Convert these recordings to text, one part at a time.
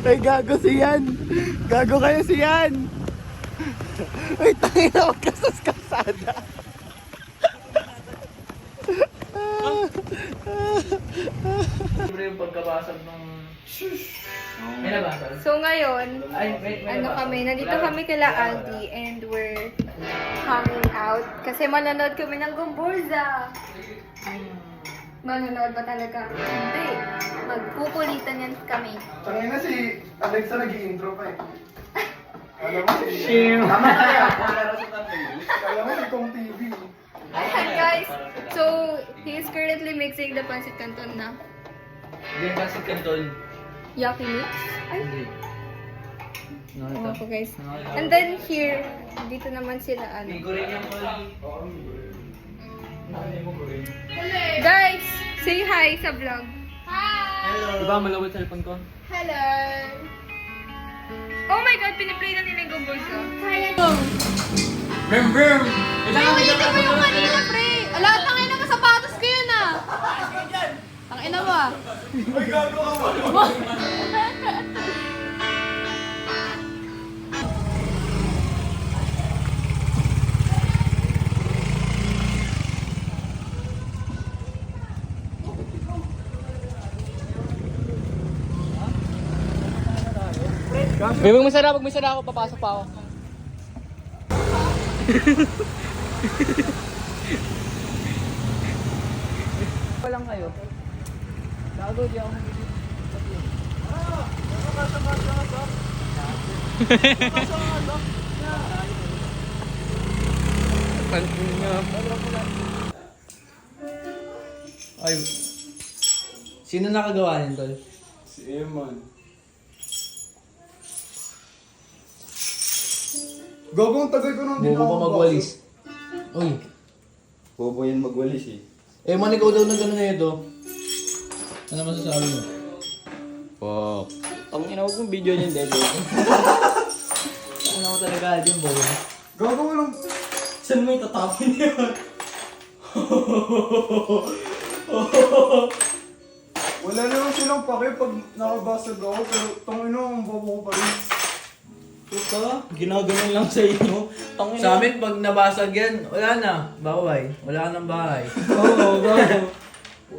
Ay, gago si Yan. Gago kayo si Yan. Ay, tangin na wag kasas kasada. Libre yung pagkabasag ng... May nabasag? So ngayon, Ay, may ano nabasag. kami, nandito kami kila Aldi and we're hanging out kasi manonood kami ng Gumburza. Manonood ba talaga? Hindi. Magkukulitan yan kami. Tangin na si Alexa nag-i-intro pa eh. Alam mo si... Shim! Tama kaya. Alam mo si Kong TV. Ayan guys, so he is currently mixing the pancit canton na Hindi yung pasit kanton. Yaki mix. Ay, Hindi. ewan ko guys. And then here, dito naman sila ano. Ligo rin yung Guys, say hi sa vlog. Hello! Diba malawit sa cellphone ko? Hello! Oh my god, piniplay na nila yung Gumburza. Kaya to. Brum brum! Ulitin mo yung kanina, pre! Ala, tangin na sapatos ko yun, ah! Tangin na mo, ah! Ay, gago ka ba? Pag may sada ako, papasok pa ako. Walang kayo. Gago, di ako Ay, sino nakagawa nito? Si Eman. Gagong tagal ko nang Bobo pa magwalis. Uy, Bobo yan magwalis eh. eh man ikaw daw na gano'n na ito. Ano masasabi mo? Fuck. Ang inawag kong video niyan, Dede. Ano ko talaga yung bobo? Gago mo lang. Saan mo itatapin yun? Wala naman silang pake pag nakabasag ako pero tangino ang bobo ko pa rin. Puta, ginaganon lang sa inyo. Sa amin, pag nabasag yan, wala na. Baway. Wala ka ng bahay. Oo, gago.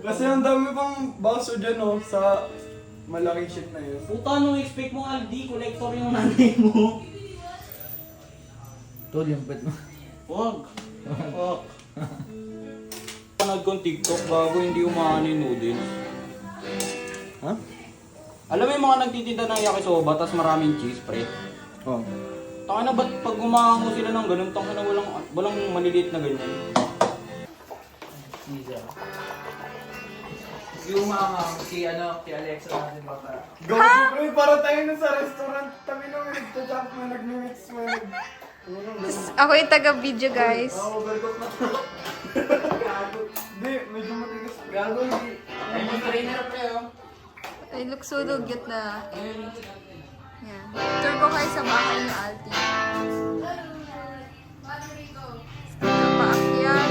Kasi ang dami pang baso dyan oh, sa malaking ship na yun. Puta, anong expect mo, Aldi? Collector yung nanay mo. Tol, yung pet mo. Wag. Wag. Panood kong TikTok bago hindi umahanin noodles. Ha? Alam mo yung mga nagtitinda ng yakisoba tas maraming cheese, pre? Oh. Tanga na ba't pag umahango sila ng ganun, tanga na walang maliliit na ganyan. Yung si Alexa natin ba para? Gago pre, para tayo na sa restaurant. Kami na may nagtachap, may nagmimix, may nag... Ako yung taga-video guys. Ako, overcook na. Gago. Hindi, medyo matigas. Gago, hindi. Ay, yung trainer pre, oh. Ay, look so cute na. Yan. Tour ko kayo sa bahay ni Aldi. Ito paakyat.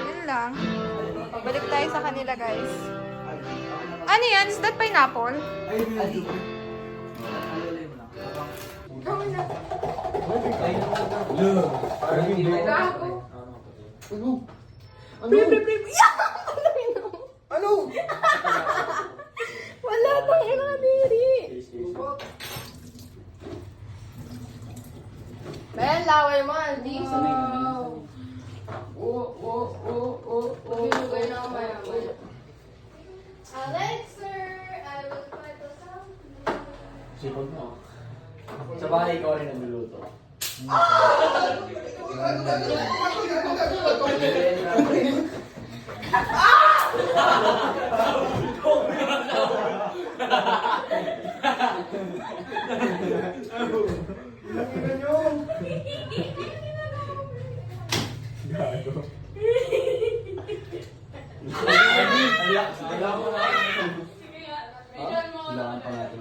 Yan lang. Balik tayo sa kanila guys. Ano yan? Is that pineapple? Ay, hindi. Gago. Ano? Ano? Wala pang inaniri. Ben, laway mo, Aldi. Binugay na ako maya. Alexa, I will find the sound. Sipag mo. Sa bahay ko rin nagluluto. Tingnan nyo. Kailangan pa natin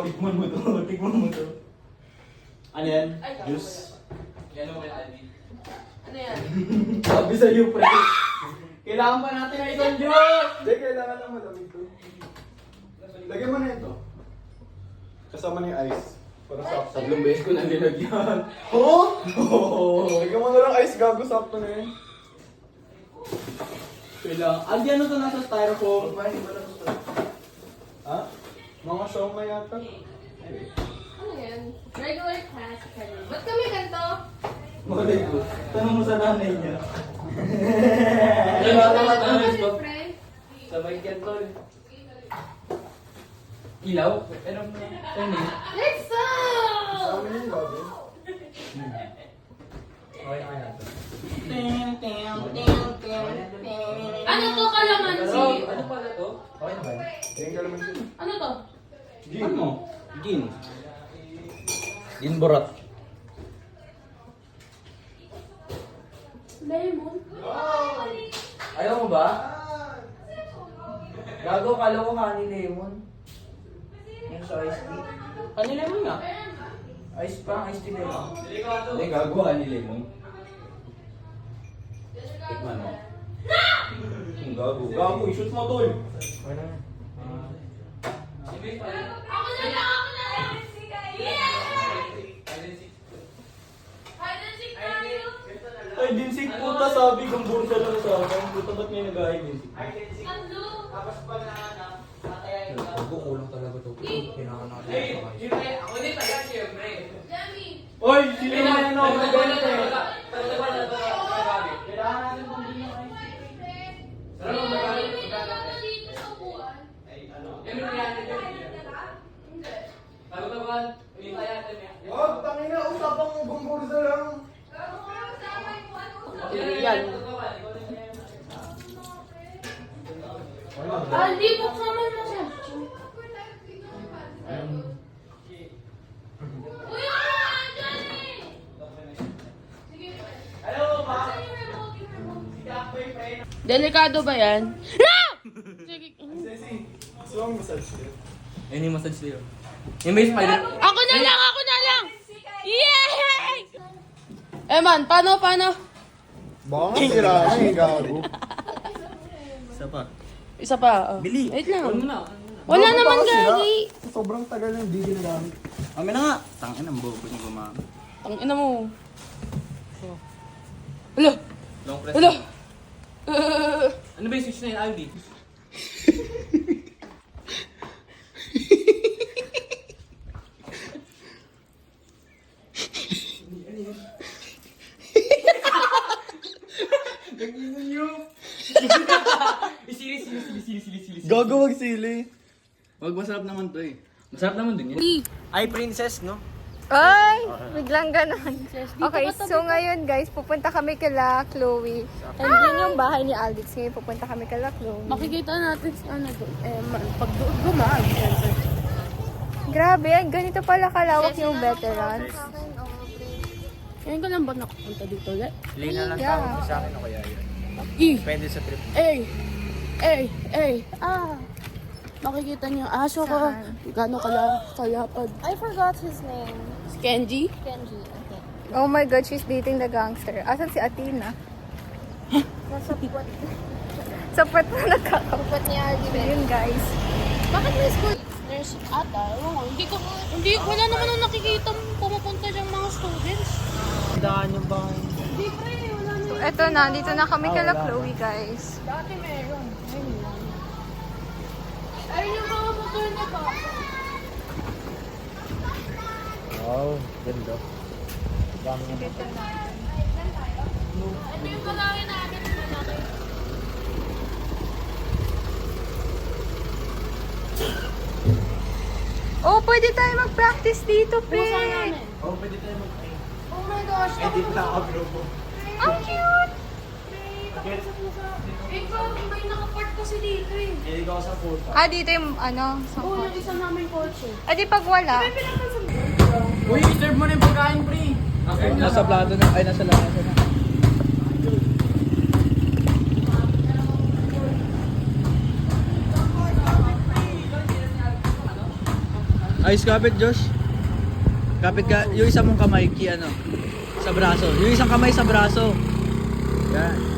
tikman mo to, tikman mo to. Ano yan? Juice? Yan mo kay Aldi. Sabi sa'yo, pre. Kailangan pa natin ng isang Diyos! Hindi, kailangan lang malamig to. Lagyan mo na ito. Kasama na yung ice. Para sakto. 3 beses ko na linagyan. Oo? Oo. Lagyan mo na lang ice, gago, sakto na yun. Kailangan. Andi, ano to nasa styrofoam? Ha? Mga show na yata. Ano yan? Regular class. Ba't kami ganito? Makalay ko. Tanong mo sa nanay niya. Ano yung friend? Sabay yan, tol. Ilaw? Pero, ano eh? Let's go! Sa amin yung gago. Okay, okay na to. Ano to, kalamansi? Ano pala to? Okay na ba? Tingin ka naman siya. Ano to? Ano? Gin. Gin borat. Lemon? Ayaw mo ba? Gago, kala ko honey lemon. Yung sa iced tea. Kanila mo nga. Ice pa, iced tea lemon. Hindi, gagawa ni Lemon. Tikman mo. Ang gago. Gago, i-shoot mo, tol. Wala na. Ako na lang! Yeah! Hide and seek tayo! Ay, dinsik puta, sabi kong bursa lang sa akin. Puta, ba't may nag-ahay dinsik? Ano? Gago, kulang talaga to. Kailangan natin. Dami! Oy, sino naman ano? Kailangan natin pang din yung ice. Dito sa upuan. Oh, tangina, usapang gumbursa lang. Yan. Aldi, buksaman mo siya. Uy, Johnny! Sige. Asan yung remote? Delikado ba yan? Sige. Gusto mong massage yun? Ayun yung massage nila. Yung may spider. Ako na lang! Ako na lang! Yay! Eman, paano? Baka nga sira na yung gago. Isa pa. Isa pa. Oh. Bili. Wait lang. Ano na? Wala Bago naman pa sira. gagi. Sobrang tagal na hindi ginagamit. Amin na nga. Tangin ang bobo niyo gumamit. Ang ina mo. Hala! Long press. Hala! Ano ba yung switch na yun, Aldi? Sili. Gago magsili. Wag, masarap naman to eh. Masarap naman din yan. Ay, princess, no? Ay! Biglang ganon. Okay, so ngayon guys, pupunta kami kila Chloe. And yun yung bahay ni Aldix. Ngayon pupunta kami kila Chloe. Makikita natin si ano doon. Pag doon gumaan. Grabe, ganito pala kalawak yung veterans. Ngayon ka lang ba nakapunta dito ulit? Lina lang Yeah. tawag mo sa akin o kaya yun. Depende sa trip. Makikita niyo yung aso ko. Gano'ng kalapad. I forgot his name. Si Kenji? Kenji, okay. Oh my God, she's dating the gangster. Asan si Athena? Nasa puwet. Sa puwet na nagkakapot ni Aldi. So yun guys. Bakit may school? There's ata. Ewan ko. Wala naman nung nakikita pumupunta diyang mga students. Daan yung bahay. Hindi pre, wala na. So eto na, dito na kami kila Chloe guys. Dati meron. Ayun lang. Ayun yung mga motor na ba? Wow, ganda. Ito yung kalaki namin. Malaki. Oh, pwede tayo mag-practice dito, pre. Pusa namin. Oh, pwede tayo mag-train. Oh my gosh. Edit na ako, bro. Ang cute! Ikaw, may nakapart kasi dito eh. Hindi ko sa puta. Ah, dito yung ano. Oo, yung isa namin kotse. Ah, di pag wala. Uy, serve mo na yung pagkain, pre. Nasa plato na. Ay, nasa lasa na. Ayos kapit, Josh. Kapit ka, yung isa mong kamay, ano, sa braso. Yung isang kamay sa braso. Yan.